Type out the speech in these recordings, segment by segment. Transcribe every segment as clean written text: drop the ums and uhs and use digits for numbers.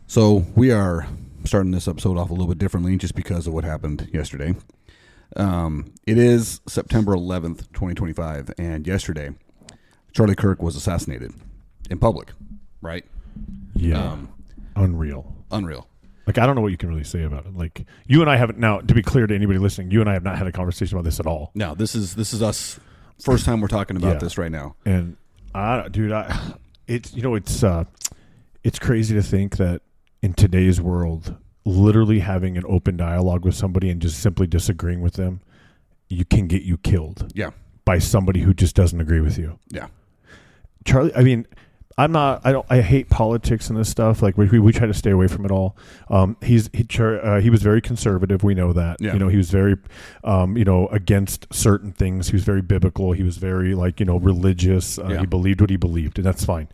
So we are starting this episode off a little bit differently just because of what happened yesterday. It is September 11th, 2025, and yesterday Charlie Kirk was assassinated in public, right? Yeah. Unreal. Like, I don't know what you can really say about it. Like, you and I haven't, now, to be clear to anybody listening, you and I have not had a conversation about this at all. No, this is us. First time we're talking about this right now. And, it's crazy to think that in today's world, literally having an open dialogue with somebody and just simply disagreeing with them, you can get you killed. Yeah. By somebody who just doesn't agree with you. Yeah. Charlie, I mean, I hate politics and this stuff. Like we try to stay away from it all. He was very conservative. We know that. Yeah. You know, he was very, against certain things. He was very biblical. He was very religious. He believed what he believed, and that's fine.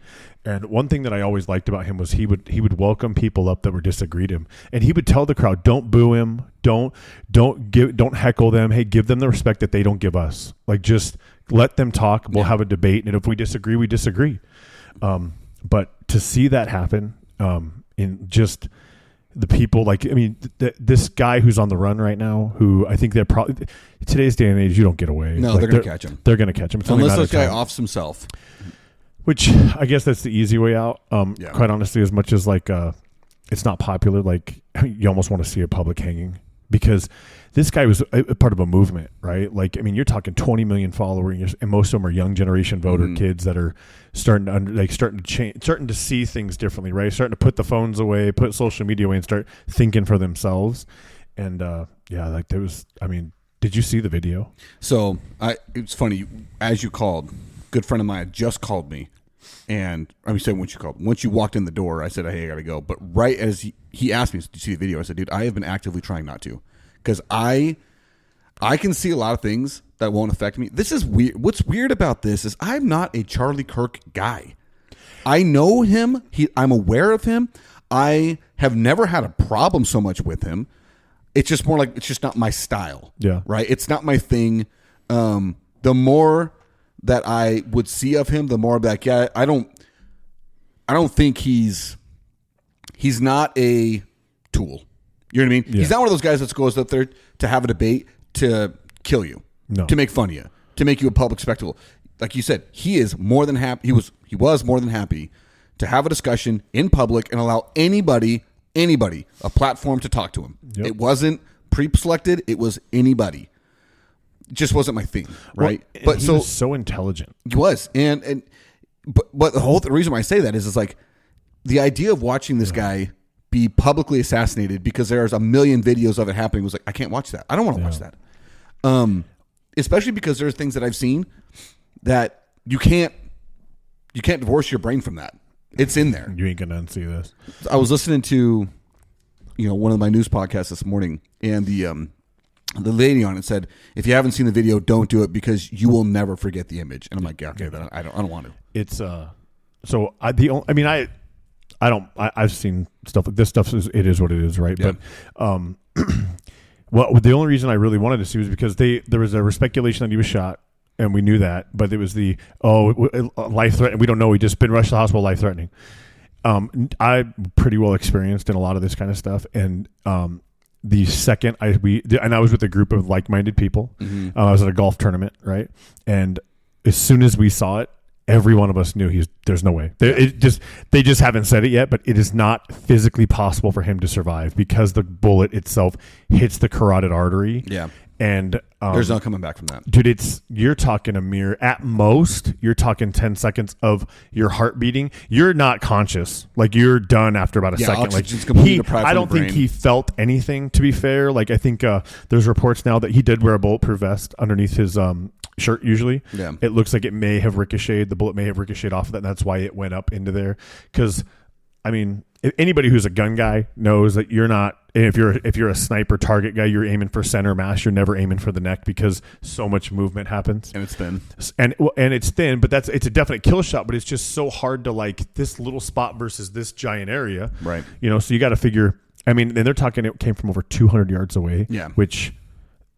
And one thing that I always liked about him was he would welcome people up that were disagreed him, and he would tell the crowd, "Don't boo him. Don't heckle them. Hey, give them the respect that they don't give us. Like, just let them talk. We'll have a debate, and if we disagree, we disagree." But to see that happen in just the people, this guy who's on the run right now, who I think they're probably today's day and age, you don't get away. No, they're going to catch him. They're going to catch him. It's unless this guy offs himself. Which I guess that's the easy way out. Quite honestly, as much as it's not popular, you almost want to see a public hanging, because this guy was a part of a movement, right? You're talking 20 million followers, and most of them are young generation voter kids that are starting to see things differently, right? Starting to put the phones away, put social media away, and start thinking for themselves. And did you see the video? So it's funny, as you called, good friend of mine just called me, and I said once you walked in the door, I said, "Hey, I gotta go." But right as he asked me, "Did you see the video?" I said, "Dude, I have been actively trying not to, because I can see a lot of things that won't affect me." This is weird. What's weird about this is I'm not a Charlie Kirk guy. I know him. I'm aware of him. I have never had a problem so much with him. It's just more like it's just not my style. Yeah. Right. It's not my thing. The more that I would see of him, the more I'd be like, yeah, I don't think he's not a tool. You know what I mean? Yeah. He's not one of those guys that goes up there to have a debate to kill you, to make fun of you, to make you a public spectacle. Like you said, he is more than happy. He was more than happy to have a discussion in public and allow anybody a platform to talk to him. Yep. It wasn't pre-selected. It was anybody. It just wasn't my thing, right? But he was so intelligent. He was, but the reason why I say that is like the idea of watching this guy be publicly assassinated because there's a million videos of it happening was like, I can't watch that. I don't want to watch that. Especially because there's things that I've seen that you can't divorce your brain from that. It's in there. You ain't gonna unsee this. I was listening to one of my news podcasts this morning, and the lady on it said, "If you haven't seen the video, don't do it because you will never forget the image." And I'm like, yeah, okay, then I don't want to. It's I've seen stuff like this stuff. It is what it is, right? Yeah. But the only reason I really wanted to see was because there was speculation that he was shot, and we knew that, but it was life threatening. We don't know. He just been rushed to the hospital, life threatening. I'm pretty well experienced in a lot of this kind of stuff, and the second I was with a group of like-minded people. Mm-hmm. I was at a golf tournament, right? And as soon as we saw it, every one of us knew there's no way. They just haven't said it yet, but it is not physically possible for him to survive because the bullet itself hits the carotid artery. Yeah. And there's no coming back from that. Dude, you're talking at most, you're talking 10 seconds of your heart beating. You're not conscious. Like, you're done after about a second. I don't think he felt anything, to be fair. Like, I think there's reports now that he did wear a bulletproof vest underneath his shirt usually. Yeah. It looks like the bullet may have ricocheted off of that, and that's why it went up into there. Because, anybody who's a gun guy knows that you're not. And if you're a sniper target guy, you're aiming for center mass. You're never aiming for the neck because so much movement happens. And it's thin. And it's thin, but it's a definite kill shot. But it's just so hard to this little spot versus this giant area, right? So you got to figure. And they're talking it came from over 200 yards away. Yeah, which.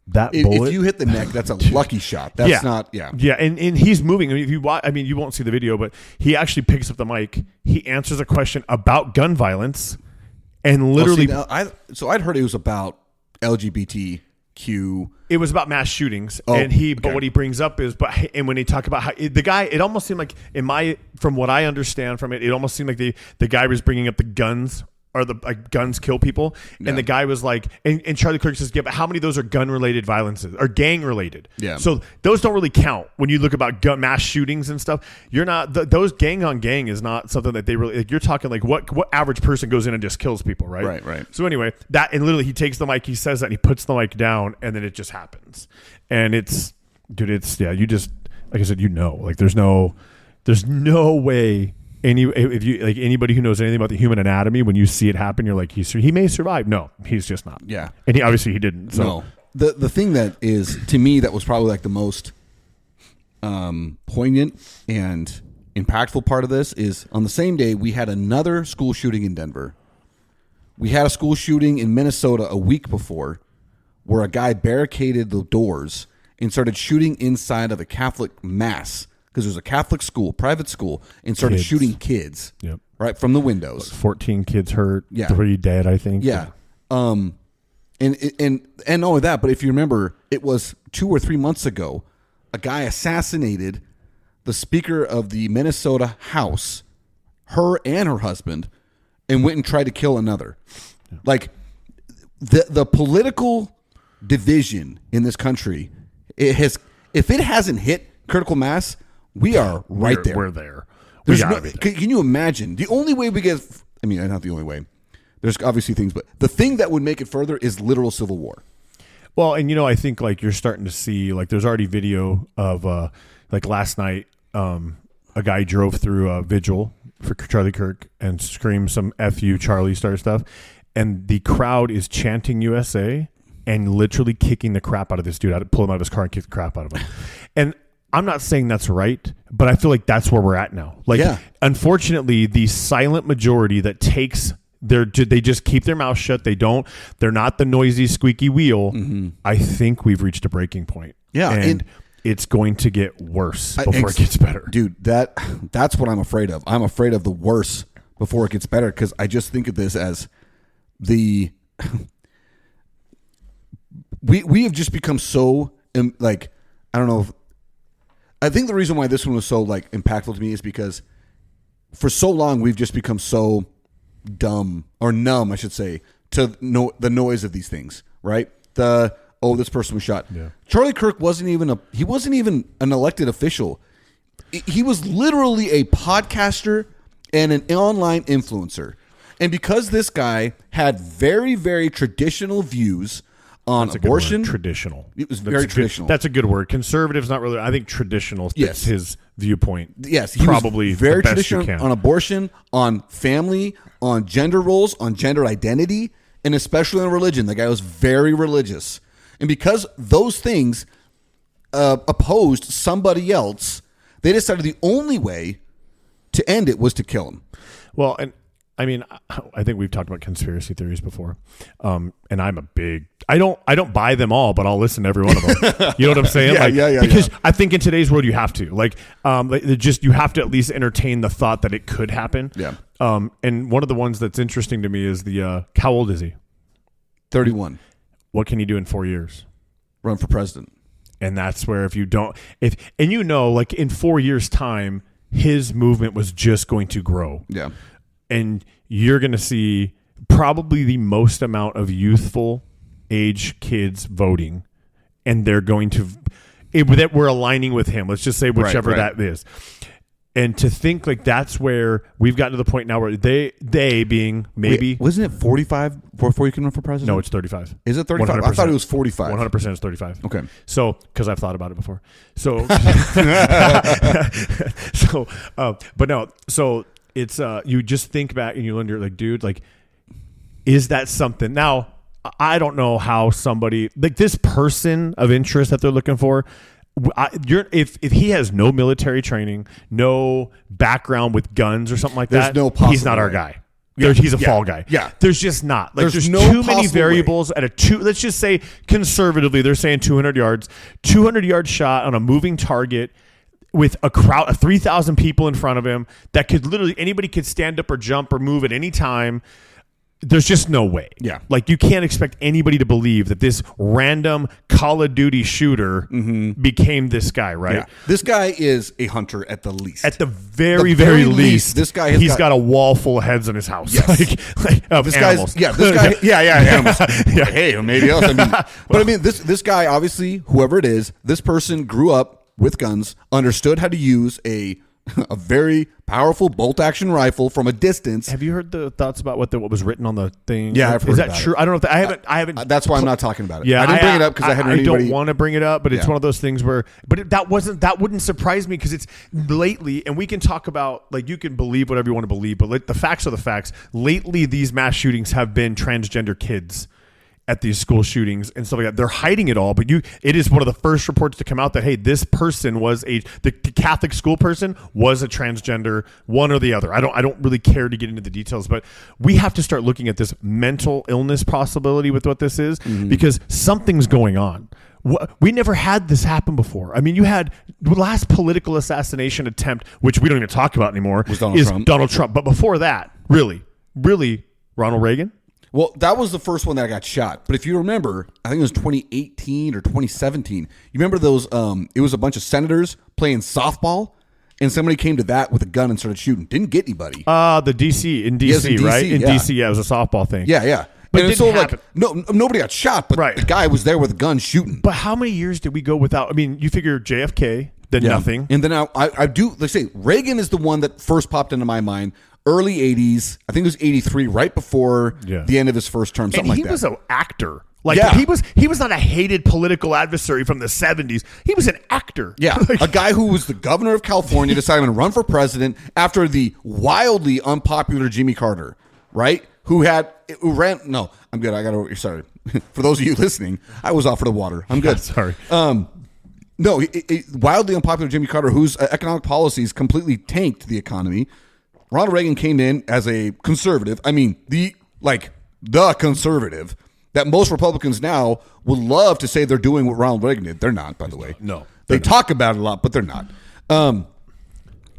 Bullet, if you hit the neck, that's a lucky shot. That's not. Yeah. And he's moving. If you watch, you won't see the video, but he actually picks up the mic. He answers a question about gun violence. And literally, I'd heard it was about LGBTQ. It was about mass shootings, but what he brings up is, and when he talk about how the guy, it almost seemed like from what I understand from it, it almost seemed like the guy was bringing up the guns. Or the guns kill people, and the guy was like, and Charlie Kirk says, yeah, but how many of those are gun-related violences or gang-related? Yeah. So those don't really count when you look about mass shootings and stuff. You're not those gang on gang is not something that they really like. You're talking like what average person goes in and just kills people, right? Right. So anyway, and literally he takes the mic, he says that, and he puts the mic down, and then it just happens, and it's you just like I said, like there's no way. If you like anybody who knows anything about the human anatomy, when you see it happen, you're like, he may survive. No, he's just not. Yeah, and he didn't. So. No, the thing that is to me that was probably like the most poignant and impactful part of this is on the same day we had another school shooting in Denver. We had a school shooting in Minnesota a week before, where a guy barricaded the doors and started shooting inside of a Catholic mass. Because there's a Catholic school, private school, and started shooting kids right from the windows. 14 kids hurt, 3 dead, I think. Yeah. And not only that, but if you remember, it was 2 or 3 months ago, a guy assassinated the Speaker of the Minnesota House, her and her husband, and went and tried to kill another. Yeah. Like the political division in this country, if it hasn't hit critical mass. We are there. We're there. Can you imagine? The only way we get... I mean, not the only way. There's obviously things, but the thing that would make it further is literal civil war. Well, and I think like you're starting to see, like there's already video of like last night, a guy drove through a vigil for Charlie Kirk and screamed some F you Charlie star stuff. And the crowd is chanting USA and literally kicking the crap out of this dude, pull him out of his car and kick the crap out of him. And I'm not saying that's right, but I feel like that's where we're at now. Like, unfortunately, the silent majority that they just keep their mouth shut. They're not the noisy, squeaky wheel. Mm-hmm. I think we've reached a breaking point. Yeah. And it's going to get worse before it gets better. Dude, that's what I'm afraid of. I'm afraid of the worse before it gets better because I just think of this as we have just become so, like, I don't know if, I think the reason why this one was so like impactful to me is because for so long we've just become so dumb or numb, I should say, to the noise of these things, right? This person was shot. Yeah. Charlie Kirk wasn't even an elected official. He was literally a podcaster and an online influencer. And because this guy had very, very traditional views on abortion. Traditional. It was very traditional. That's a good word. Conservative's not really. I think traditional fits his viewpoint. Yes, he probably was very traditional on abortion, on family, on gender roles, on gender identity, and especially on religion. The guy was very religious, and because those things opposed somebody else, they decided the only way to end it was to kill him. Well, and I mean, I think we've talked about conspiracy theories before, and I'm a big. I don't buy them all, but I'll listen to every one of them. You know what I'm saying? Because I think in today's world you have to you have to at least entertain the thought that it could happen. Yeah. And one of the ones that's interesting to me is how old is he? 31. What can he do in 4 years? Run for president. And that's where like in 4 years' time, his movement was just going to grow. Yeah. And you're going to see probably the most amount of youthful age kids voting, and they're going to that we're aligning with him. Let's just say whichever that is. And to think like that's where we've gotten to the point now where they being maybe... Wait, wasn't it 45 before you can run for president? No, it's 35. Is it 35? 100%. I thought it was 45. 100% is 35. Okay. So, because I've thought about it before. So, but no, so it's, you just think back and you wonder like, dude, like, is that something? Now, I don't know how somebody, like this person of interest that they're looking for, if he has no military training, no background with guns or something like that, he's not our guy. Yeah, he's a fall guy. Yeah, there's just not. Like, there's no too many variables at a two. Let's just say conservatively, they're saying 200 yards, 200-yard shot on a moving target with a crowd of 3,000 people in front of him that could literally anybody could stand up or jump or move at any time. there's just no way. Yeah. Like, you can't expect anybody to believe that this random Call of Duty shooter became this guy, right? Yeah. This guy is a hunter at the least. At the very least, this guy he's got a wall full of heads in his house. Yes. Of this animals. Animals. Yeah. Hey, maybe else. I mean, but I mean, this guy, obviously, whoever it is, this person grew up with guns, understood how to use a very powerful bolt-action rifle from a distance. Have you heard the thoughts about what was written on the thing? Yeah, I've heard Is that about true? it. I don't know if I haven't. That's why I'm not talking about it. Yeah, I didn't bring it up because I hadn't heard anybody. I don't want to bring it up, but it's one of those things where. But that wouldn't surprise me because it's lately, and we can talk about, like, you can believe whatever you want to believe, but the facts are the facts. Lately, these mass shootings have been transgender kids at these school shootings and stuff like that. They're hiding it all, but it is one of the first reports to come out that, hey, this person was the Catholic school person was a transgender, one or the other. I don't really care to get into the details, but we have to start looking at this mental illness possibility with what this is, because something's going on. We never had this happen before. I mean, you had the last political assassination attempt, which we don't even talk about anymore, was Donald Trump. But before that, really, Ronald Reagan? Well, that was the first one that got shot. But if you remember, I think it was 2018 or 2017. You remember those? It was a bunch of senators playing softball, and somebody came to that with a gun and started shooting. Didn't get anybody. The DC, in DC, right? In DC, it was a softball thing. Yeah. But and so, like, nobody got shot, but the guy was there with a gun shooting. But how many years did we go without? I mean, you figure JFK, then nothing. And then I do, let's say, Reagan is the one that first popped into my mind. Early 80s, I think it was 83, right before the end of his first term, something like that. And he was an actor. Like, he was not a hated political adversary from the 70s. He was an actor. Yeah, a guy who was the governor of California decided to run for president after the wildly unpopular Jimmy Carter, right? Who ran, no, I'm good. I got to, sorry. For those of you listening, I was offered a water. I'm good. Sorry. No, wildly unpopular Jimmy Carter, whose economic policies completely tanked the economy. Ronald Reagan came in as a conservative. I mean, the conservative that most Republicans now would love to say they're doing what Ronald Reagan did. They're not, by the way. No. They talk about it a lot, but they're not. And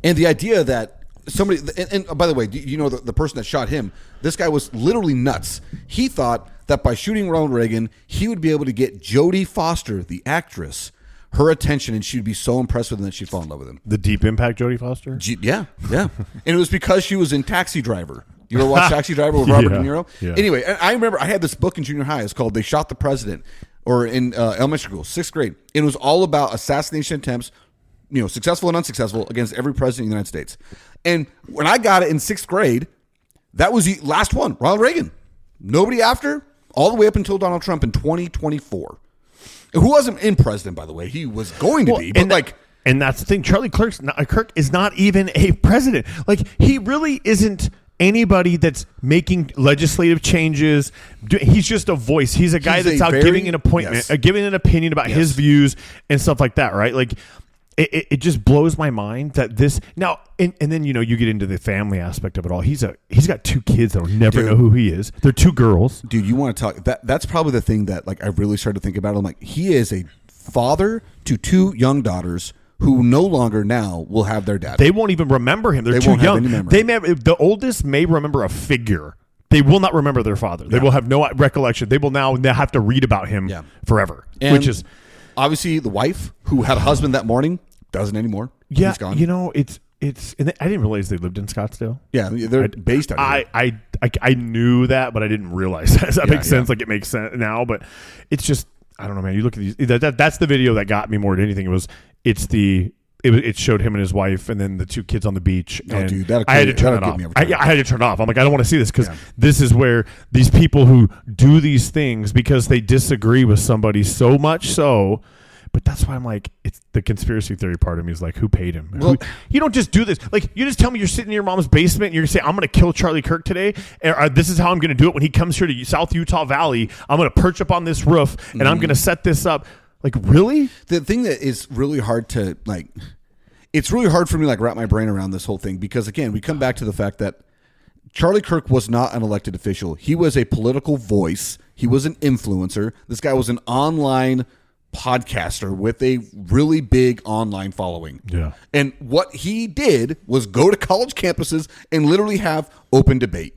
the idea that somebody, and by the way, you know, the person that shot him, this guy was literally nuts. He thought that by shooting Ronald Reagan, he would be able to get Jodie Foster, the actress, her attention, and she'd be so impressed with him that she'd fall in love with him. The Deep Impact Jodie Foster? Yeah. And it was because she was in Taxi Driver. You ever watch Taxi Driver with Robert De Niro? Yeah. Anyway, I remember I had this book in junior high. It's called They Shot the President, or in elementary school, 6th grade. It was all about assassination attempts, you know, successful and unsuccessful, against every president in the United States. And when I got it in 6th grade, that was the last one, Ronald Reagan. Nobody after, all the way up until Donald Trump in 2024. Who wasn't in president, by the way. He was going to be. But and that's the thing. Charlie Kirk is not even a president. Like, he really isn't anybody that's making legislative changes. He's just a voice. He's a guy that's out giving an appointment, giving an opinion about his views and stuff like that, right? Like, it just blows my mind that this now and then, you know, you get into the family aspect of it all. He's got 2 kids that'll never know who he is. They're 2 girls. Dude, you want to talk that's probably the thing that, like, I really started to think about. I'm like, he is a father to 2 young daughters who no longer now will have their dad. They won't even remember him. They're too young. The oldest may remember a figure. They will not remember their father. They will have no recollection. They will now have to read about him forever. And which is obviously the wife who had a husband that morning doesn't anymore. Yeah, he's gone. You know, it's. And I didn't realize they lived in Scottsdale. Yeah, they're based out of here. I knew that, but I didn't realize that. Does that make sense? Like, it makes sense now, but it's just, I don't know, man. You look at these. That's the video that got me more than anything. It showed him and his wife, and then the 2 kids on the beach. Oh, dude, I had to turn it off. I had to turn it off. I'm like, I don't want to see this, because this is where these people who do these things because they disagree with somebody so much so. But that's why I'm like, it's the conspiracy theory part of me is like, who paid him? Well, you don't just do this. Like, you just tell me you're sitting in your mom's basement and you're going to say, I'm going to kill Charlie Kirk today. And this is how I'm going to do it when he comes here to South Utah Valley. I'm going to perch up on this roof and I'm going to set this up. Like, really? The thing that is really hard to, like, it's really hard for me to, like, wrap my brain around this whole thing, because, again, we come back to the fact that Charlie Kirk was not an elected official. He was a political voice. He was an influencer. This guy was an online podcaster with a really big online following. Yeah. And what he did was go to college campuses and literally have open debate.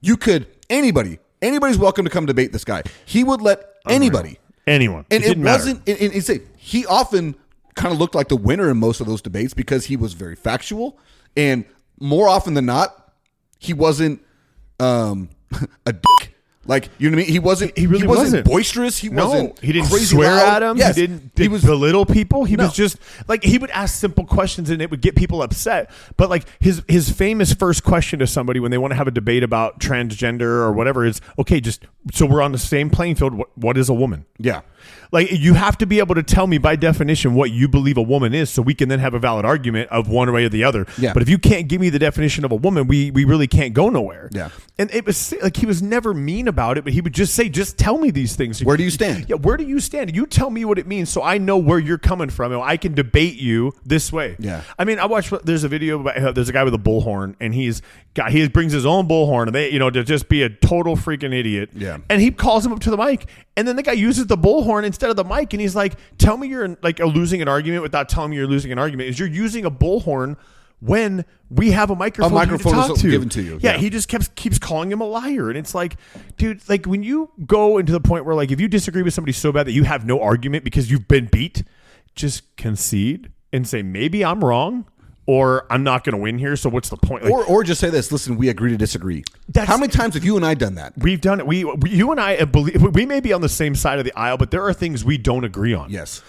You could anybody's welcome to come debate this guy. He would let anybody. Anyone. And it wasn't, and he often kind of looked like the winner in most of those debates because he was very factual. And more often than not, he wasn't a dick. Like, you know what I mean? He wasn't boisterous. He wasn't he didn't crazy swear loud. at him. Yes. He didn't belittle people. He was just like, he would ask simple questions and it would get people upset. But like his famous first question to somebody when they want to have a debate about transgender or whatever is, okay, so we're on the same playing field. What is a woman? Yeah. Like, you have to be able to tell me by definition what you believe a woman is so we can then have a valid argument of one way or the other. Yeah. But if you can't give me the definition of a woman, we really can't go nowhere. Yeah. And it was like, he was never mean about it, but he would just say, just tell me these things. Where do you stand? Yeah, where do you stand? You tell me what it means so I know where you're coming from and I can debate you this way. Yeah. I mean, there's a video about, there's a guy with a bullhorn and he brings his own bullhorn and they, to just be a total freaking idiot. Yeah. And he calls him up to the mic and then the guy uses the bullhorn instead of the mic and he's like, tell me you're like losing an argument without telling me you're losing an argument is you're using a bullhorn when we have a microphone to talk is given to you. Yeah, he just keeps calling him a liar. And it's like, dude, like when you go into the point where like if you disagree with somebody so bad that you have no argument because you've been beat, just concede and say, maybe I'm wrong or I'm not going to win here. So what's the point? Like, or just say this, listen, we agree to disagree. How many times have you and I done that? We've done it. You and I believe we may be on the same side of the aisle, but there are things we don't agree on. Yes.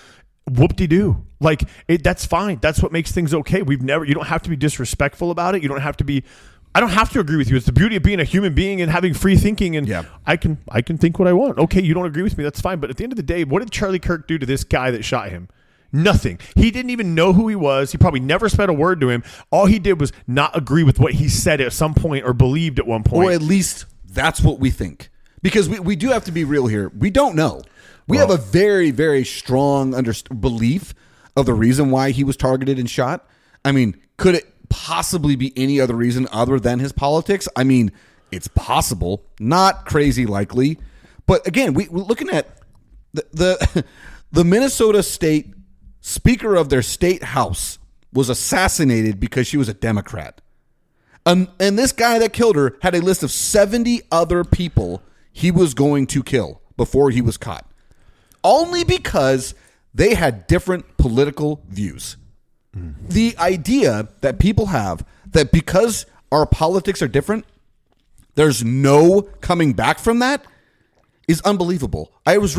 Whoop-de-doo. Like, that's fine. That's what makes things okay. You don't have to be disrespectful about it. You don't have to be, I don't have to agree with you. It's the beauty of being a human being and having free thinking. And yeah. I can think what I want. Okay, you don't agree with me. That's fine. But at the end of the day, what did Charlie Kirk do to this guy that shot him? Nothing. He didn't even know who he was. He probably never said a word to him. All he did was not agree with what he said at some point or believed at one point. Or at least that's what we think. Because we do have to be real here. We don't know. We have a very, very strong belief of the reason why he was targeted and shot. I mean, could it possibly be any other reason other than his politics? I mean, it's possible. Not crazy likely. But again, we're looking at the Minnesota State Speaker of their state house was assassinated because she was a Democrat. And this guy that killed her had a list of 70 other people he was going to kill before he was caught. Only because they had different political views. The idea that people have that because our politics are different, there's no coming back from that is unbelievable. I was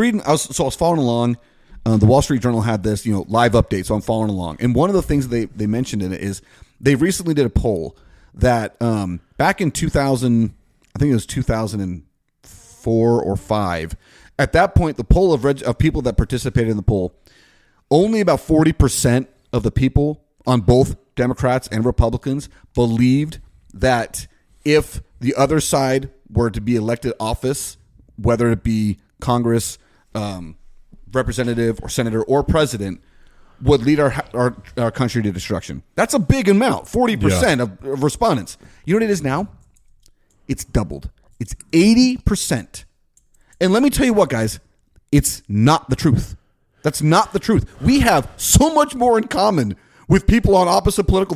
following along. The Wall Street Journal had this, live update, so I'm following along. And one of the things they mentioned in it is they recently did a poll that back in 2000, I think it was 2004 or 5. At that point, the poll of people that participated in the poll, only about 40% of the people on both Democrats and Republicans believed that if the other side were to be elected office, whether it be Congress, representative or senator or president, would lead our country to destruction. That's a big amount, 40% of respondents. You know what it is now? It's doubled. It's 80%. And let me tell you what, guys, it's not the truth. That's not the truth. We have so much more in common with people on opposite political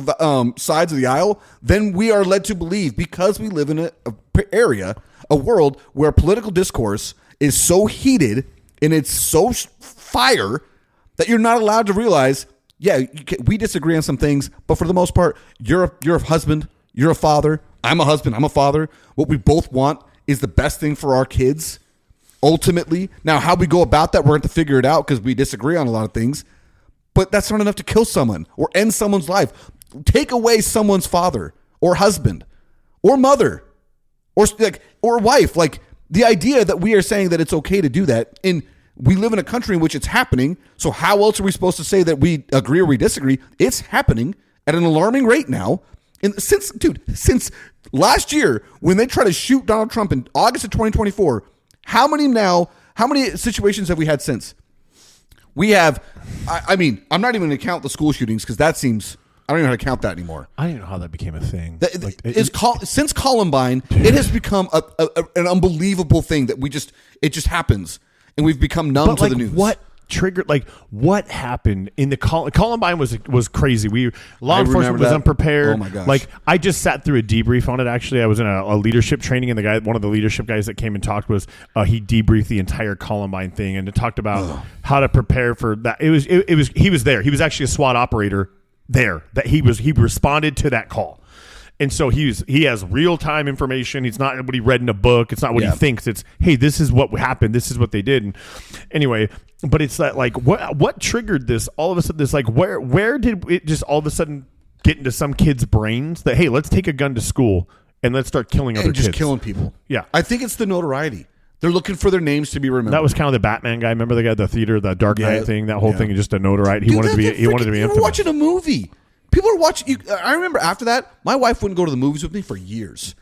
sides of the aisle than we are led to believe because we live in a world where political discourse is so heated and it's so fire that you're not allowed to realize, we disagree on some things, but for the most part, you're a husband, you're a father, I'm a husband, I'm a father. What we both want is the best thing for our kids. Ultimately, now how we go about that, we're going to figure it out because we disagree on a lot of things. But that's not enough to kill someone or end someone's life. Take away someone's father or husband or mother or wife. Like the idea that we are saying that it's okay to do that, and we live in a country in which it's happening. So how else are we supposed to say that we agree or we disagree? It's happening at an alarming rate now. And since last year when they tried to shoot Donald Trump in August of 2024. How many situations have we had since? We have, I mean, I'm not even going to count the school shootings because that seems, I don't even know how to count that anymore. I don't even know how that became a thing. Since Columbine, it has become an unbelievable thing that it just happens. And we've become numb to the news. triggered, like what happened in the Columbine was crazy. Law enforcement was unprepared. Oh my gosh. Like I just sat through a debrief on it. Actually, I was in a leadership training, and one of the leadership guys that came and talked was he debriefed the entire Columbine thing and talked about how to prepare for that. He was there. He was actually a SWAT operator there. That he responded to that call. And so he has real-time information. It's not what he read in a book. It's not what he thinks. It's, hey, this is what happened. This is what they did. And anyway, but it's that, like, what triggered this? All of a sudden, this, like, where did it just all of a sudden get into some kids' brains that, hey, let's take a gun to school and let's start killing other kids. Just killing people. Yeah. I think it's the notoriety. They're looking for their names to be remembered. That was kind of the Batman guy. Remember the guy at the theater, the Dark Knight thing? That whole thing is just a notoriety. He wanted to be infamous. You were watching a movie. People are watching. I remember after that, my wife wouldn't go to the movies with me for years.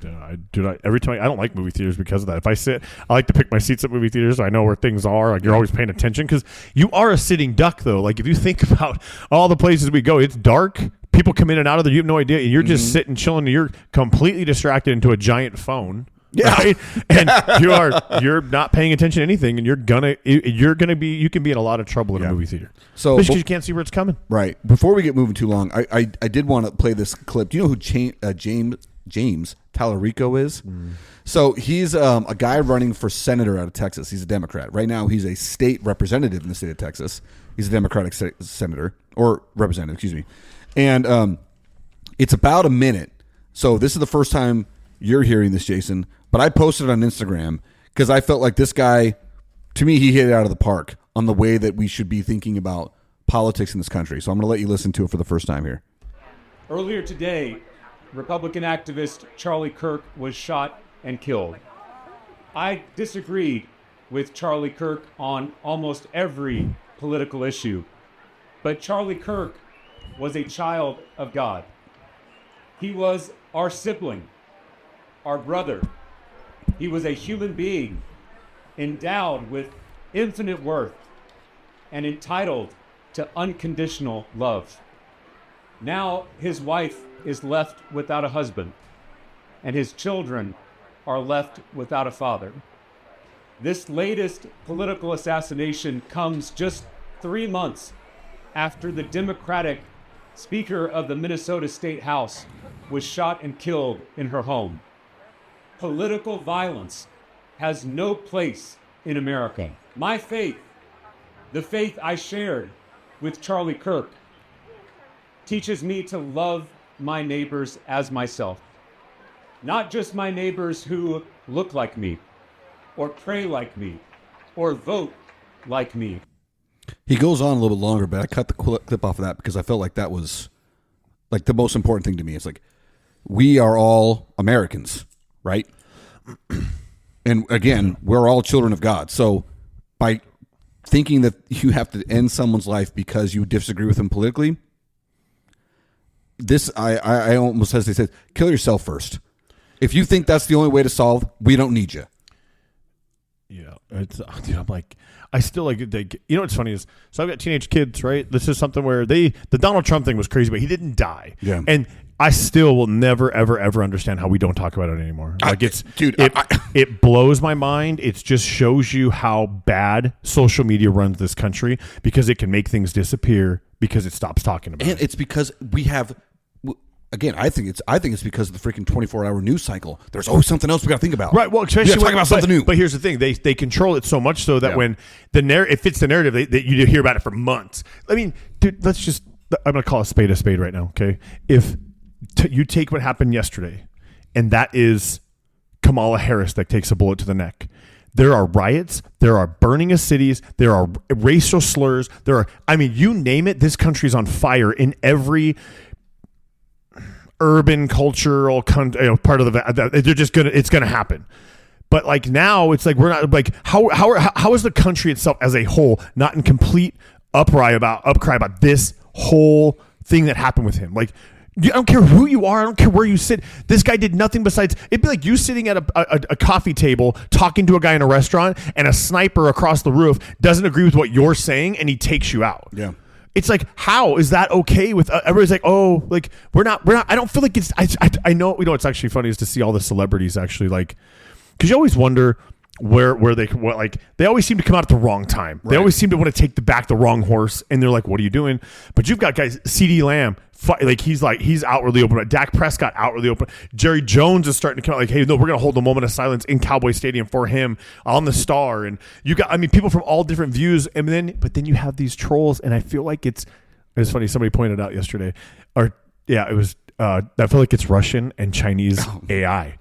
Every time I don't like movie theaters because of that. If I sit, I like to pick my seats at movie theaters. So I know where things are. Like you're always paying attention because you are a sitting duck, though. Like if you think about all the places we go, it's dark. People come in and out of there. You have no idea. And you're just sitting, chilling. And you're completely distracted into a giant phone. Yeah, right? And you're not paying attention to anything, and you can be in a lot of trouble in a movie theater. So because you can't see where it's coming. Right. Before we get moving too long, I did want to play this clip. Do you know who James Tallarico is? So he's a guy running for senator out of Texas. He's a Democrat. Right now, he's a state representative in the state of Texas. He's a Democratic senator or representative, excuse me. And it's about a minute. So this is the first time you're hearing this, Jason. But I posted it on Instagram because I felt like this guy, to me, he hit it out of the park on the way that we should be thinking about politics in this country. So I'm going to let you listen to it for the first time here. Earlier today, Republican activist Charlie Kirk was shot and killed. I disagreed with Charlie Kirk on almost every political issue, but Charlie Kirk was a child of God. He was our sibling, our brother. He was a human being endowed with infinite worth and entitled to unconditional love. Now his wife is left without a husband, and his children are left without a father. This latest political assassination comes just 3 months after the Democratic Speaker of the Minnesota State House was shot and killed in her home. Political violence has no place in America. My faith, the faith I shared with Charlie Kirk, teaches me to love my neighbors as myself. Not just my neighbors who look like me, or pray like me, or vote like me. He goes on a little bit longer, but I cut the clip off of that because I felt like that was like the most important thing to me. It's like, we are all Americans, right? And again, we're all children of God. So by thinking that you have to end someone's life because you disagree with them politically, I almost hesitate to say, kill yourself first. If you think that's the only way to solve, we don't need you. Yeah, I'm like, I still like, you know what's funny is, so I've got teenage kids, right? This is something where the Donald Trump thing was crazy, but he didn't die. Yeah. And I still will never, ever, ever understand how we don't talk about it anymore. Like it blows my mind. It just shows you how bad social media runs this country because it can make things disappear because it stops talking about it. And it's because we have, again, I think it's because of the freaking 24-hour news cycle. There's always something else we got to think about. Right. Well, especially talking about something new. But here's the thing: they control it so much so that when it fits the narrative, that you hear about it for months. I mean, dude, I'm going to call a spade right now. Okay, if you take what happened yesterday, and that is Kamala Harris that takes a bullet to the neck. There are riots. There are burning of cities. There are racial slurs. You name it. This country's on fire in every urban cultural part of it's gonna happen. But like now it's like we're not like how is the country itself as a whole not in complete upcry about this whole thing that happened with him? Like, I don't care who you are, I don't care where you sit, this guy did nothing besides, it'd be like you sitting at a coffee table talking to a guy in a restaurant and a sniper across the roof doesn't agree with what you're saying and he takes you out. Yeah. It's like, how is that okay with everybody's like, oh, like we're not, I don't feel like it's, I know, it's actually funny is to see all the celebrities actually like, because you always wonder where they always seem to come out at the wrong time. They always seem to want to take the wrong horse, and they're like, "What are you doing?" But you've got guys, CeeDee Lamb, he's outwardly open. Dak Prescott outwardly open. Jerry Jones is starting to come out like, "Hey, no, we're going to hold a moment of silence in Cowboy Stadium for him on the Star." And you got, people from all different views, but then you have these trolls, and I feel like it's funny. Somebody pointed out yesterday, it was. I feel like it's Russian and Chinese AI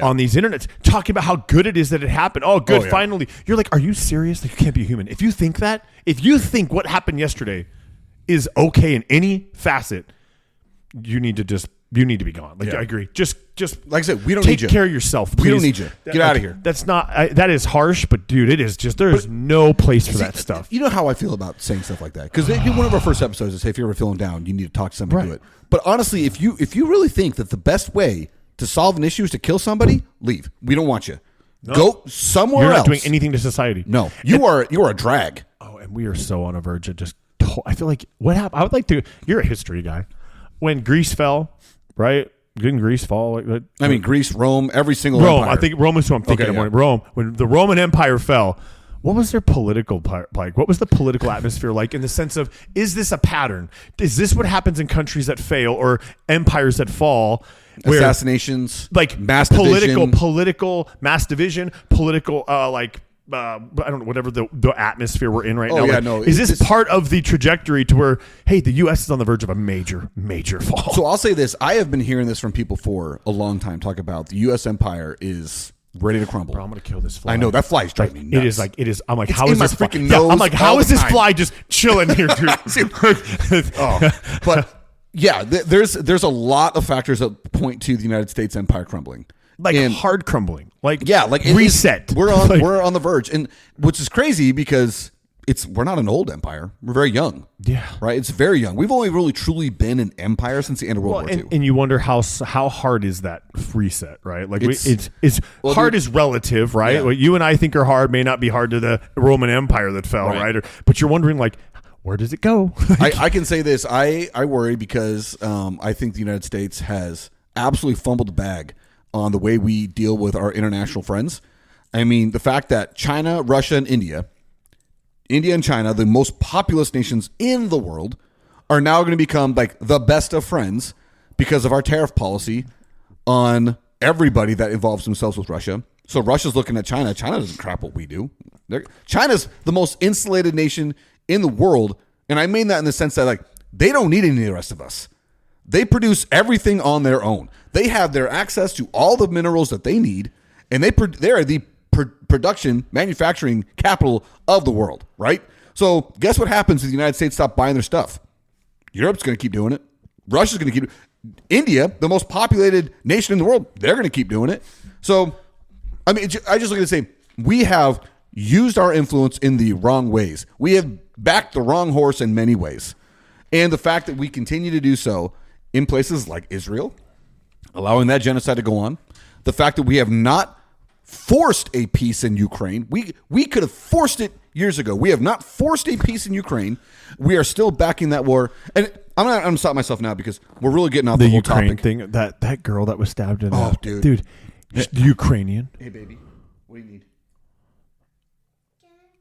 on these internets talking about how good it is that it happened. Oh, good. Finally. You're like, are you serious? Like, you can't be human. If you think what happened yesterday is okay in any facet, you need to be gone. Like, I agree. Just like I said, we don't need you. Take care of yourself. Please. We don't need you. Get out of here. That's not, that is harsh, but dude, it is just, there's no place for that stuff. You know how I feel about saying stuff like that? Because one of our first episodes is, say, if you're ever feeling down, you need to talk to somebody, do it. But honestly, if you really think that the best way to solve an issue is to kill somebody, leave. We don't want you. No. Go somewhere else. You're not doing anything to society. No, you are a drag. Oh, and we are so on a verge of just. I feel like what happened. I would like to. You're a history guy. When Greece fell, right? Didn't Greece fall? Greece, Rome, every single Rome. empire. I think Rome is who I'm thinking of. Rome. When the Roman Empire fell. What was their political like? What was the political atmosphere like in the sense of, is this a pattern? Is this what happens in countries that fail or empires that fall? Where, assassinations, like mass political mass division, political I don't know, whatever the atmosphere we're in right now. Yeah, no. Is this part of the trajectory to where, hey, the U.S. is on the verge of a major fall? So I'll say this: I have been hearing this from people for a long time. Talk about the U.S. empire is ready to crumble. Bro, I'm gonna kill this fly. I know that fly is driving me nuts. It is. I'm like, it's how is this freaking nose? I'm like, how is this fly just chilling here, dude? But yeah, there's a lot of factors that point to the United States empire crumbling, hard crumbling, like reset. We're on the verge, and which is crazy because we're not an old empire. We're very young. Yeah. Right? It's very young. We've only really truly been an empire since the end of World War II. And you wonder how hard is that reset, right? Like it's hard is relative, right? Yeah. What you and I think are hard may not be hard to the Roman Empire that fell, right? But you're wondering, like, where does it go? I can say this. I worry because I think the United States has absolutely fumbled the bag on the way we deal with our international friends. I mean, the fact that China, Russia, and India and China, the most populous nations in the world, are now going to become like the best of friends because of our tariff policy on everybody that involves themselves with Russia. So Russia's looking at China. China doesn't crap what we do. China's the most insulated nation in the world. And I mean that in the sense that, like, they don't need any of the rest of us. They produce everything on their own. They have their access to all the minerals that they need, and they're the production, manufacturing capital of the world, right? So guess what happens if the United States stop buying their stuff? Europe's going to keep doing it. Russia's going to keep India, the most populated nation in the world, they're going to keep doing it. So, I mean, I just look at it and say, we have used our influence in the wrong ways. We have backed the wrong horse in many ways. And the fact that we continue to do so in places like Israel, allowing that genocide to go on, the fact that we have not forced a peace in Ukraine. We could have forced it years ago. We have not forced a peace in Ukraine. We are still backing that war. And I'm going to stop myself now because we're really getting off the whole Ukraine topic. Thing. That girl that was stabbed in. Oh, dude, Ukrainian. Hey, baby, what do you need?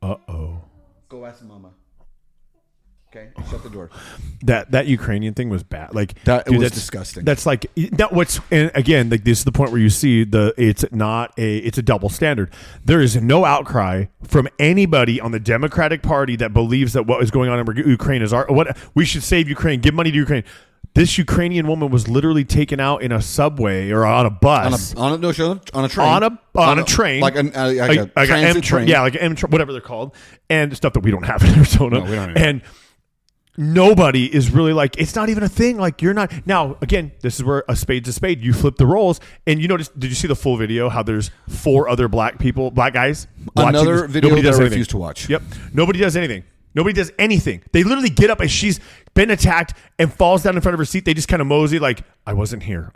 Uh-oh. Go ask mama. Okay, shut the door. That Ukrainian thing was bad. Like that, it was disgusting. That's like that. And again, like, this is the point where you see it's a double standard. There is no outcry from anybody on the Democratic Party that believes that what is going on in Ukraine is what we should save Ukraine, give money to Ukraine. This Ukrainian woman was literally taken out in a subway or on a bus, on a train, on a train, like a transit train, like an whatever they're called, and stuff that we don't have in Arizona. No, we don't. And nobody is really like, it's not even a thing. Like, you're not. Now, again, this is where a spade's a spade. You flip the roles, and you notice. Did you see the full video? How there's 4 other black guys. Another video that I refuse to watch. Yep. Nobody does anything. Nobody does anything. They literally get up as she's been attacked and falls down in front of her seat. They just kind of mosey like, I wasn't here.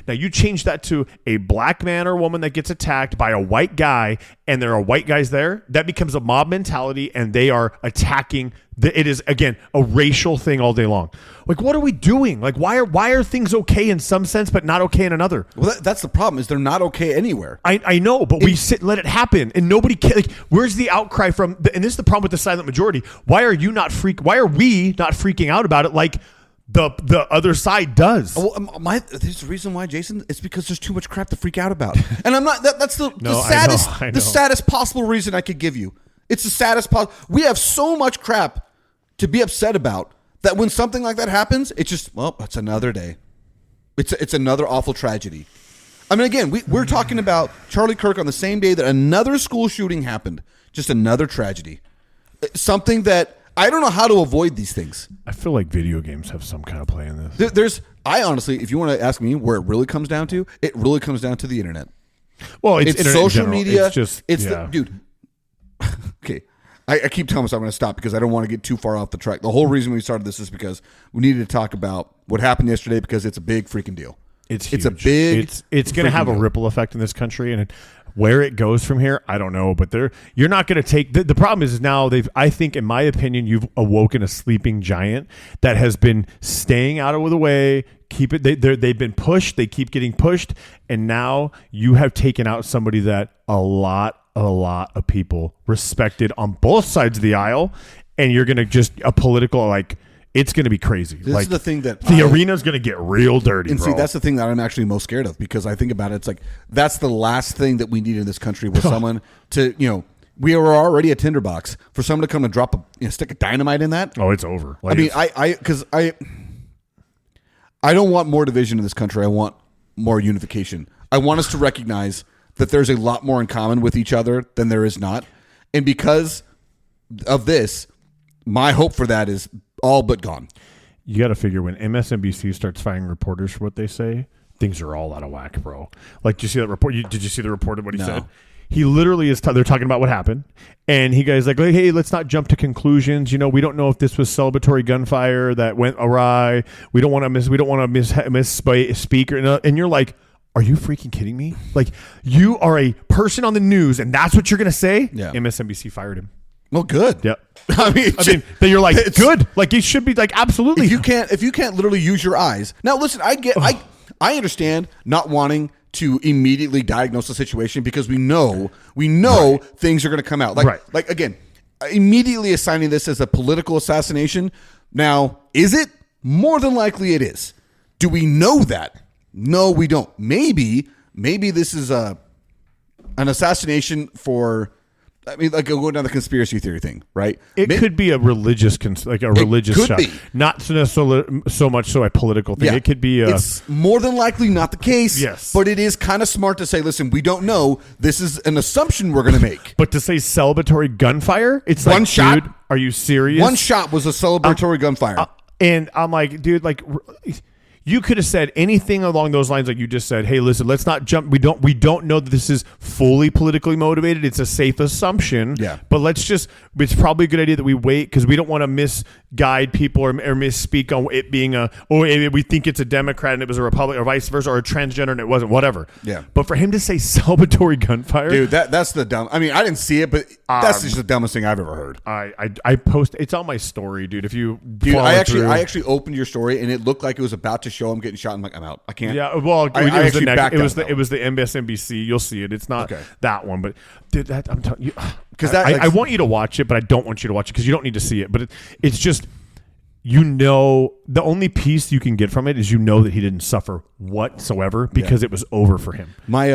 Now you change that to a black man or woman that gets attacked by a white guy and there are white guys there. That becomes a mob mentality and they are attacking. It is, again, a racial thing all day long. Like, what are we doing? Like, why are things okay in some sense but not okay in another? Well, that's the problem, is they're not okay anywhere. I know, but we sit and let it happen, and nobody can. Like, where's the outcry from? And this is the problem with the silent majority. Why are we not freaking out about it like the other side does? Well, there's the reason why, Jason. It's because there's too much crap to freak out about, and I'm not. That's the saddest, I know. the saddest possible reason I could give you. It's the saddest possible. We have so much crap to be upset about that when something like that happens, it's just, well, it's another day. It's another awful tragedy. I mean, again, we're talking about Charlie Kirk on the same day that another school shooting happened. Just another tragedy. Something that I don't know how to avoid these things. I feel like video games have some kind of play in this. I honestly, if you want to ask me where it really comes down to, it really comes down to the internet. Well, it's internet social in general. media. It's just, dude. Okay. I keep telling myself I'm going to stop because I don't want to get too far off the track. The whole reason we started this is because we needed to talk about what happened yesterday because it's a big freaking deal. It's huge. A big. It's going to have a ripple effect in this country, and where it goes from here, I don't know. But you're not going to take the problem is now I think, in my opinion, you've awoken a sleeping giant that has been staying out of the way. They've been pushed. They keep getting pushed, and now you have taken out somebody that a lot of people respected on both sides of the aisle, and you're going to just a political, like, it's going to be crazy. This is the thing that the arena's going to get real dirty, and bro. See, that's the thing that I'm actually most scared of because I think about it. It's like, that's the last thing that we need in this country was someone to, we were already a tinderbox for someone to come and drop stick a dynamite in that. Oh, it's over. Like, I don't want more division in this country. I want more unification. I want us to recognize that there's a lot more in common with each other than there is not. And because of this, my hope for that is all but gone. You got to figure when MSNBC starts firing reporters for what they say, things are all out of whack, bro. Like, did you see that report? Did you see the report of what he said? He literally is. They're talking about what happened, and he goes like, "Hey, let's not jump to conclusions. We don't know if this was celebratory gunfire that went awry. We don't want to misspeak." And you're like, are you freaking kidding me? Like, you are a person on the news, and that's what you're going to say? Yeah. MSNBC fired him. Well, good. Yep. I mean, then you're like, good. Like, it should be like, absolutely. If you can't literally use your eyes. Now, listen, I understand not wanting to immediately diagnose the situation because we know things are going to come out. Like again, immediately assigning this as a political assassination. Now, is it? More than likely it is. Do we know that? No, we don't. Maybe this is an assassination for. I mean, like going down the conspiracy theory thing, right? It could be a religious, religious shot, not so much so a political thing. Yeah. It could be. It's more than likely not the case. Yes, but it is kind of smart to say, "Listen, we don't know. This is an assumption we're going to make." But to say celebratory gunfire, it's one like, shot. Dude, are you serious? One shot was a celebratory gunfire, and I'm like, dude, like. You could have said anything along those lines, like you just said. Hey, listen, let's not jump. We don't know that this is fully politically motivated. It's a safe assumption. Yeah. But it's probably a good idea that we wait because we don't want to misguide people or misspeak on it being we think it's a Democrat and it was a Republican or vice versa, or a transgender and it wasn't. Whatever. Yeah. But for him to say celebratory gunfire, dude, that's the dumb. I mean, I didn't see it, but that's just the dumbest thing I've ever heard. I post. It's on my story, dude. If you, I actually opened your story and it looked like it was about to show him getting shot. I'm like, I'm out. I can't. Yeah, well, it was the MSNBC. You'll see it. It's not that one, but dude, I'm telling you, because I want you to watch it, but I don't want you to watch it because you don't need to see it. But it's just the only piece you can get from it is that he didn't suffer whatsoever because it was over for him. My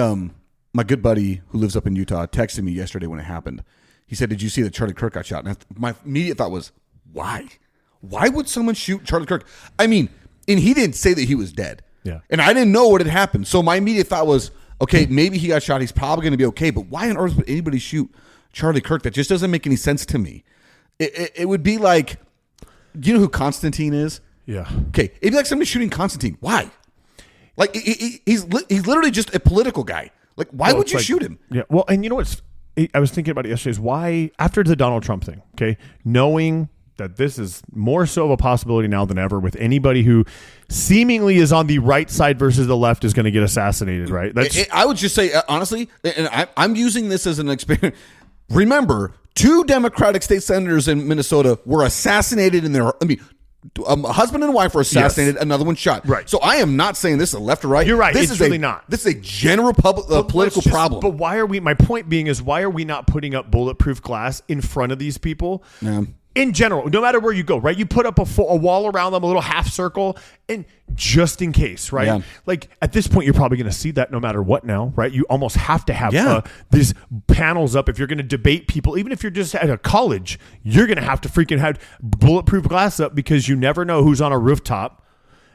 good buddy who lives up in Utah texted me yesterday when it happened. He said, "Did you see that Charlie Kirk got shot?" And my immediate thought was, why? Why would someone shoot Charlie Kirk? I mean. And he didn't say that he was dead. Yeah. And I didn't know what had happened. So my immediate thought was, okay, maybe he got shot. He's probably going to be okay. But why on earth would anybody shoot Charlie Kirk? That just doesn't make any sense to me. It would be like, do you know who Constantine is? Yeah. Okay. It'd be like somebody shooting Constantine. Why? Like, he's literally just a political guy. Like, why would you shoot him? Yeah. Well, and you know what's, I was thinking about it yesterday is why, after the Donald Trump thing, okay, knowing that this is more so of a possibility now than ever with anybody who seemingly is on the right side versus the left is going to get assassinated, right? I would just say, honestly, and I'm using this as an experience. Remember, 2 Democratic state senators in Minnesota were assassinated in their, a husband and wife were assassinated, another one shot. Right. So I am not saying this is left or right. You're right. This it's is really not. This is a general political problem. But why are we, my point being is, why are we not putting up bulletproof glass in front of these people? Yeah. In general, no matter where you go, right? You put up a wall around them, a little half circle, and just in case, right? Yeah. Like at this point, you're probably going to see that no matter what now, right? You almost have to have these panels up. If you're going to debate people, even if you're just at a college, you're going to have to freaking have bulletproof glass up because you never know who's on a rooftop.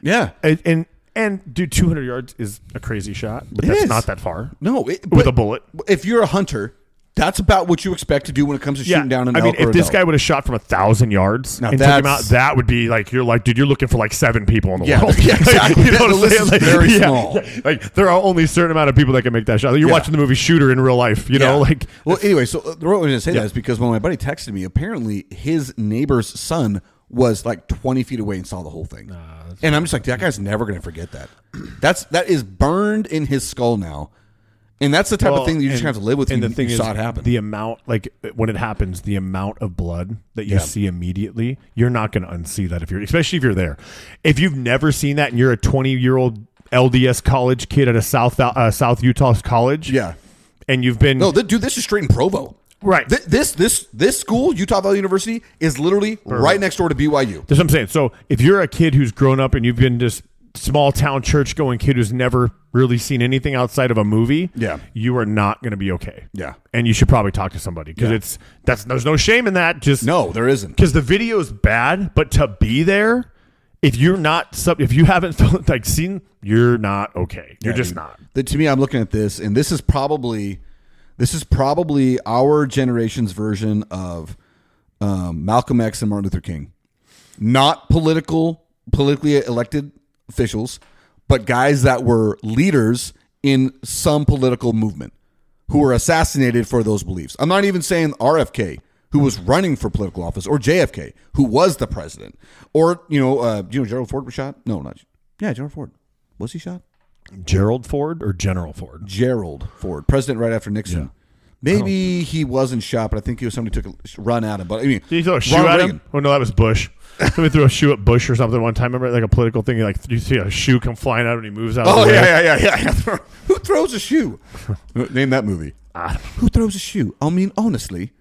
Yeah. And dude, 200 yards is a crazy shot, but that's not that far. No. With a bullet. If you're a hunter, that's about what you expect to do when it comes to shooting down an elk. If this guy would have shot from 1,000 yards and took him out, that would be like, you're like, dude, you're looking for like 7 people in the world. Yeah, exactly. You know what I'm saying? Like, very small. Like there are only a certain amount of people that can make that shot. You're watching the movie Shooter in real life, you know? Like, well, anyway, so the reason I was going to say that is because when my buddy texted me, apparently his neighbor's son was like 20 feet away and saw the whole thing. And I'm just like, that guy's never going to forget that. That is burned in his skull now. And that's the type of thing that you just have to live with. And the thing you is, saw it happen. The amount, like when it happens, the amount of blood that you see immediately, you're not going to unsee that especially if you're there. If you've never seen that and you're a 20-year-old LDS college kid at a South Utah college, and you've been dude, this is straight in Provo. Right. This school, Utah Valley University, is literally right next door to BYU. That's what I'm saying. So if you're a kid who's grown up and you've been just small town church going kid who's never really seen anything outside of a movie, you are not going to be okay. Yeah. And you should probably talk to somebody because there's no shame in that. No, there isn't. Because the video is bad, but to be there, if you haven't like seen, you're not okay. You're just not. To me, I'm looking at this, and this is probably our generation's version of Malcolm X and Martin Luther King. Not politically elected officials, but guys that were leaders in some political movement who were assassinated for those beliefs. I'm not even saying RFK, who was running for political office, or JFK, who was the president, or Gerald Ford was shot. No, not Gerald Ford. Was he shot? Gerald Ford or General Ford? Gerald Ford, president right after Nixon. Yeah. Maybe he wasn't shot, but I think somebody took a run at him. But I mean, did he throw a shoe at him? Oh no, that was Bush. Somebody threw a shoe at Bush or something one time. Remember, like a political thing. Like you see a shoe come flying out and he moves out. Oh yeah. Who throws a shoe? Name that movie. Who throws a shoe? I mean, honestly.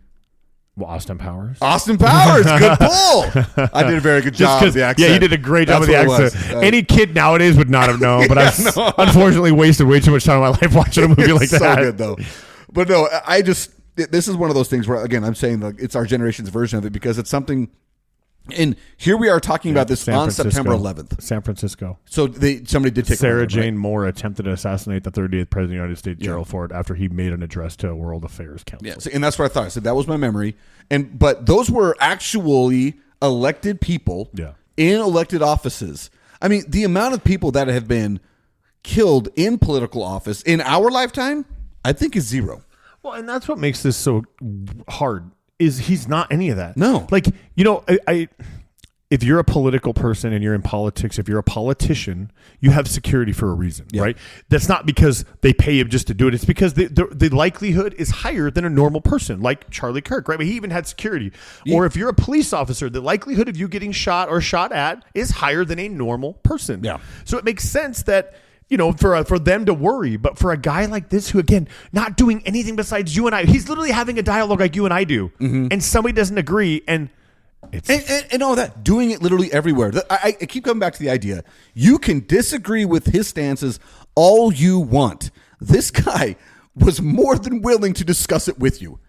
Well, Austin Powers. Austin Powers, good pull. I did a very good job with the accent. Yeah, you did a great job with the accent. Any kid nowadays would not have known, but I've unfortunately wasted way too much time of my life watching a movie like that. So good though. But no, this is one of those things where, again, I'm saying like it's our generation's version of it because it's something. And here we are talking about this on September 11th. San Francisco. So somebody did take Sarah Jane Moore attempted to assassinate the 30th president of the United States, Gerald Ford, after he made an address to a World Affairs Council. Yeah, and that's what I thought. I said that was my memory. But those were actually elected people in elected offices. I mean, the amount of people that have been killed in political office in our lifetime, I think is zero. Well, and that's what makes this so hard. Is he's not any of that. No. Like, if you're a political person and you're in politics, if you're a politician, you have security for a reason, right? That's not because they pay him just to do it. It's because the likelihood is higher than a normal person, like Charlie Kirk, right? But he even had security. Yeah. Or if you're a police officer, the likelihood of you getting shot or shot at is higher than a normal person. Yeah. So it makes sense that, for them to worry, but for a guy like this who, again, not doing anything besides you and I, he's literally having a dialogue like you and I do, and somebody doesn't agree, and all that, doing it literally everywhere. I keep coming back to the idea. You can disagree with his stances all you want. This guy was more than willing to discuss it with you.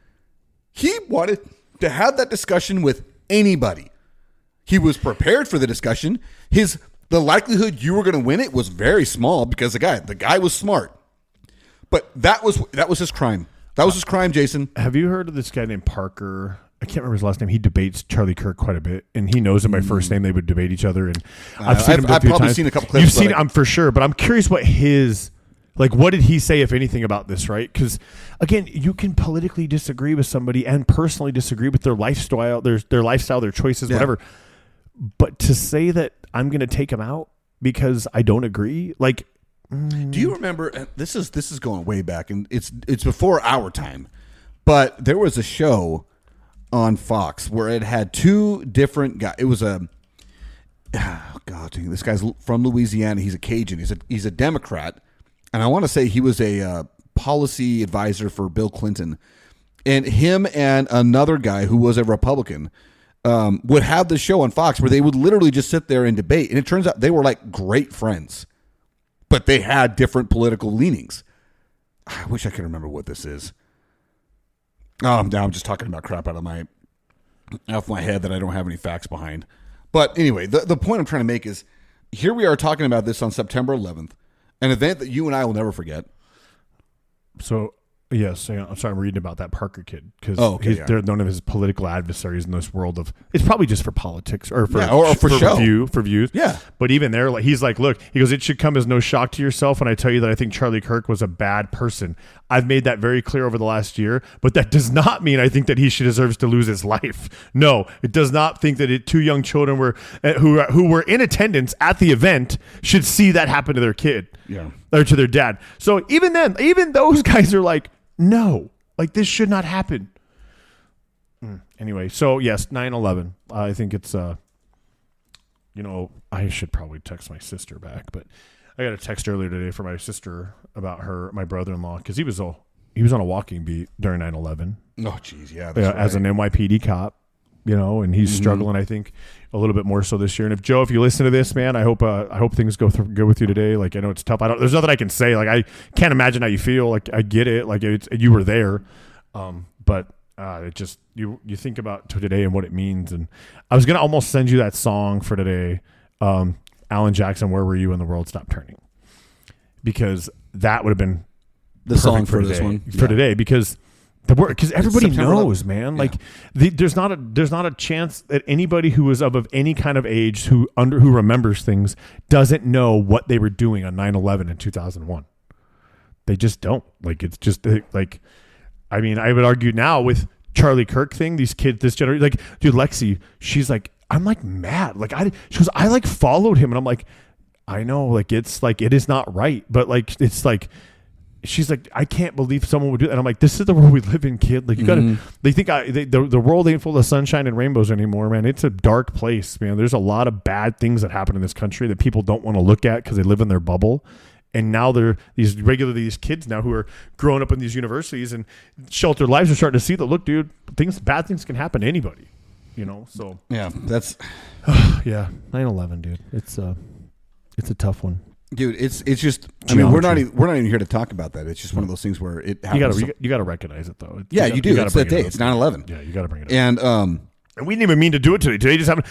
He wanted to have that discussion with anybody. He was prepared for the discussion. The likelihood you were going to win it was very small because the guy was smart. But that was his crime. That was his crime, Jason. Have you heard of this guy named Parker? I can't remember his last name. He debates Charlie Kirk quite a bit, and he knows him by first name. They would debate each other, and I've seen him. I've probably seen a couple clips. You've seen him for sure, but I'm curious what his Like, what did he say, if anything, about this, right? Because, again, you can politically disagree with somebody and personally disagree with their lifestyle, their choices, whatever. But to say that I'm going to take him out because I don't agree, like... Do you remember, this is going way back, and it's before our time, but there was a show on Fox where it had two different guys. It was this guy's from Louisiana. He's a Cajun. He's a Democrat. And I want to say he was a policy advisor for Bill Clinton. And him and another guy who was a Republican would have the show on Fox where they would literally just sit there and debate. And it turns out they were like great friends, but they had different political leanings. I wish I could remember what this is. Now I'm just talking about crap out of my head that I don't have any facts behind. But anyway, the point I'm trying to make is here we are talking about this on September 11th. An event that you and I will never forget. So, yes, I'm sorry, I'm reading about that Parker kid because they're one of his political adversaries in this world of. It's probably just for politics or for show. For views. Yeah. But even there, like he's like, look, he goes, it should come as no shock to yourself when I tell you that I think Charlie Kirk was a bad person. I've made that very clear over the last year, but that does not mean I think that he deserves to lose his life. No, it does not think that two young children who were in attendance at the event should see that happen to their kid. Yeah. Or to their dad. So even then, even those guys are like, no, like this should not happen. Anyway, so yes, 9/11. I think it's I should probably text my sister back, but I got a text earlier today from my sister about my brother-in-law because he was on a walking beat during 9/11. Oh, geez, yeah, right. As an NYPD cop, and he's struggling. I think a little bit more so this year. And if you listen to this, man, I hope things go good with you today. Like I know it's tough. There's nothing I can say. Like I can't imagine how you feel. Like I get it. Like you were there, but it just you think about today and what it means. And I was gonna almost send you that song for today. Alan Jackson, Where Were You When the World Stopped Turning? Because that would have been the song for this one for today. Because everybody knows, man. Like there's not a chance that anybody who is of any kind of age who remembers things doesn't know what they were doing on 9/11 in 2001. They just don't. Like it's just like, I mean, I would argue now with Charlie Kirk thing, these kids, this generation, like, dude, Lexi, she's like, I'm like mad. Like she goes, I like followed him, and I'm like, I know, like it's like it is not right, but like it's like. She's like, I can't believe someone would do that. And I'm like, this is the world we live in, kid. Like you gotta. They think the world ain't full of sunshine and rainbows anymore, man. It's a dark place, man. There's a lot of bad things that happen in this country that people don't want to look at because they live in their bubble. And now these kids now who are growing up in these universities and sheltered lives are starting to see that. Look, dude, bad things can happen to anybody. So yeah, that's 9/11, dude. It's a tough one. Dude, it's just. I mean, we're not even here to talk about that. It's just one of those things where it happens. You got to recognize it though. You do. It's that day. It's 9/11. Yeah, you got to bring it up. And we didn't even mean to do it today. Today just happened.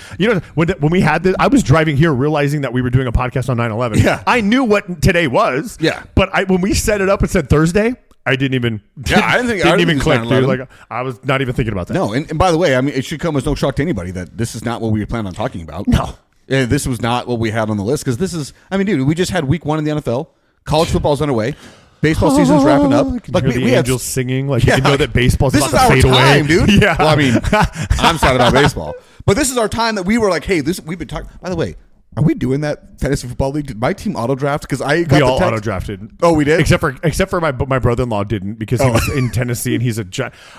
When we had this, I was driving here realizing that we were doing a podcast on 9/11. Yeah, I knew what today was. Yeah, but when we set it up and said Thursday, I didn't even. Yeah, I didn't even click, dude. Like I was not even thinking about that. No, and by the way, I mean, it should come as no shock to anybody that this is not what we planned on talking about. No. And this was not what we had on the list because this is. I mean, dude, we just had week 1 in the NFL. College football's underway. Baseball season's wrapping up. Like we angels singing. Like you know that baseball's about to fade away. This is our time, dude. Yeah. Well, I mean, I'm excited about baseball, but this is our time that we were like, hey, we've been talking. By the way, are we doing that fantasy football league? Did my team auto draft? Because we all auto drafted. Oh, we did. Except for my brother-in-law didn't because he was in Tennessee and he's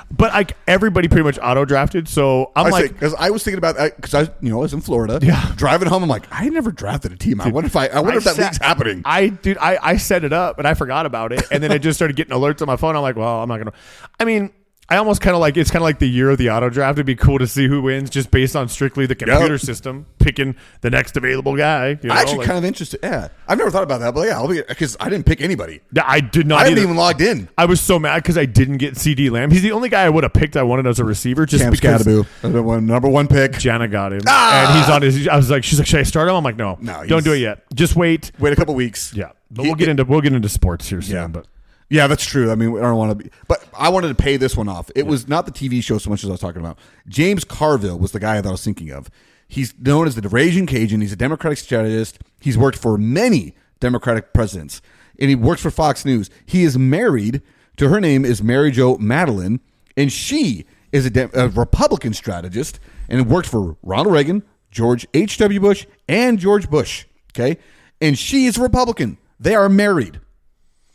but like everybody pretty much auto drafted. So because I was thinking about because I was in Florida. Yeah. Driving home, I'm like, I never drafted a team. I wonder if that league's happening. I set it up and I forgot about it, and then I just started getting alerts on my phone. I'm like, well, I'm not gonna. I mean. I almost kind of like it's kind of like the year of the auto draft. It'd be cool to see who wins just based on strictly the computer system picking the next available guy. I'm actually kind of interested. Yeah, I've never thought about that, but yeah, because I didn't pick anybody. I did not. I haven't even logged in. I was so mad because I didn't get CD Lamb. He's the only guy I would have picked. I wanted as a receiver just because number one pick. Jana got him, and he's on his. I was like, she's like, should I start him? I'm like, no, don't do it yet. Just wait. Wait a couple weeks. Yeah, but we'll get into sports here soon. Yeah, but. Yeah, that's true. I mean, I don't want to be, but I wanted to pay this one off. It was not the TV show so much as I was talking about. James Carville was the guy that I was thinking of. He's known as the Raging Cajun. He's a Democratic strategist. He's worked for many Democratic presidents. and he works for Fox News. He is married to, her name is Mary Jo Madeline, and she is a Republican strategist and worked for Ronald Reagan, George H.W. Bush, and George Bush. Okay. And she is a Republican. They are married.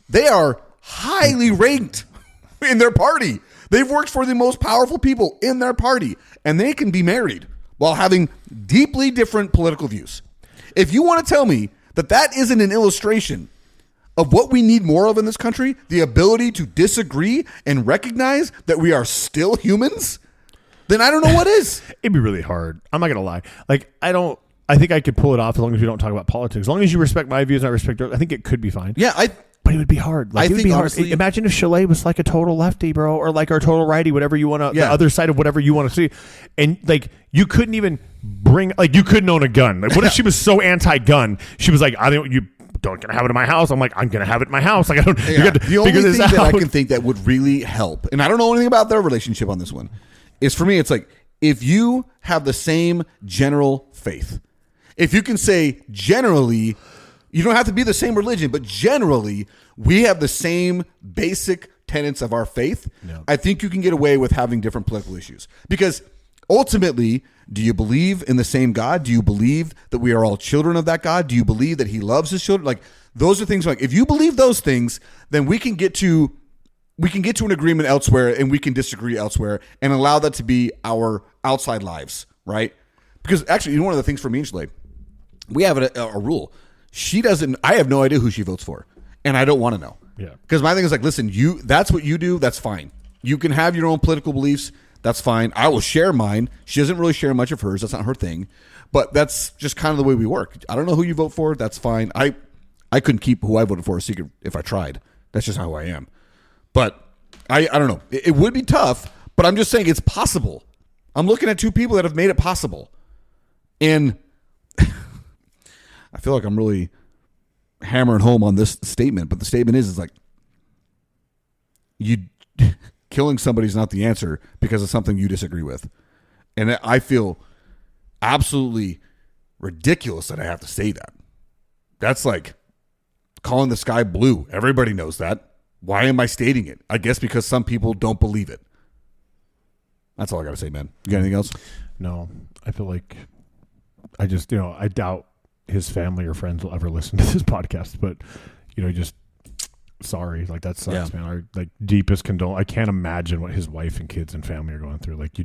They are highly ranked in their party. They've worked for the most powerful people in their party, and they can be married while having deeply different political views. If you want to tell me that that isn't an illustration of what we need more of in this country, the ability to disagree and recognize that we are still humans, then I don't know what is. It'd be really hard. I'm not going to lie. Like, I think I could pull it off as long as we don't talk about politics. As long as you respect my views and I respect yours, I think it could be fine. Yeah, but it would be hard. Like, it would be hard. Honestly, imagine if Chalet was like a total lefty, bro, or like our total righty, whatever you want to, the other side of whatever you want to see. And like, you couldn't even you couldn't own a gun. Like, what if she was so anti-gun? She was like, you don't gonna have it in my house. I'm like, I'm gonna have it in my house. Like, I don't. You got to the only figure this thing out. that I can think that would really help, and I don't know anything about their relationship on this one, is for me, it's like, if you have the same general faith, if you can say generally, you don't have to be the same religion, but generally we have the same basic tenets of our faith. Yeah. I think you can get away with having different political issues, because ultimately, do you believe in the same God? Do you believe that we are all children of that God? Do you believe that he loves his children? Like, those are things like, if you believe those things, then we can get to an agreement elsewhere, and we can disagree elsewhere and allow that to be our outside lives, right? Because actually, one of the things for me and Shalay, we have a rule. I have no idea who she votes for, and I don't want to know. Yeah. Because my thing is like, listen, that's what you do. That's fine. You can have your own political beliefs. That's fine. I will share mine. She doesn't really share much of hers. That's not her thing. But that's just kind of the way we work. I don't know who you vote for. That's fine. I couldn't keep who I voted for a secret if I tried. That's just how I am. But I don't know. It would be tough, but I'm just saying it's possible. I'm looking at two people that have made it possible. And I feel like I'm really hammering home on this statement, but the statement is like, killing somebody is not the answer because of something you disagree with. And I feel absolutely ridiculous that I have to say that. That's like calling the sky blue. Everybody knows that. Why am I stating it? I guess because some people don't believe it. That's all I got to say, man. You got anything else? No. I feel like I just, I doubt his family or friends will ever listen to this podcast, but, just sorry. Like, that sucks, man. Our deepest condolence. I can't imagine what his wife and kids and family are going through. Like,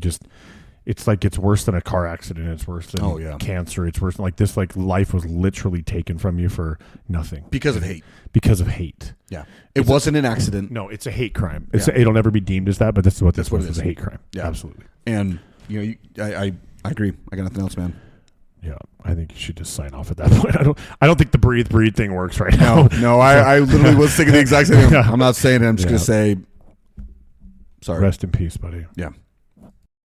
it's like, it's worse than a car accident. It's worse than cancer. It's worse than this, life was literally taken from you for nothing. Because of hate. Because of hate. Yeah. It wasn't an accident. No, it's a hate crime. It'll never be deemed as that, but this is what this was. It's a hate crime. Yeah. Absolutely. And, I agree. I got nothing else, man. Yeah, I think you should just sign off at that point. I don't think the breathe thing works right now. No, I literally was thinking the exact same thing. I'm not saying it. I'm just going to say, sorry. Rest in peace, buddy. Yeah.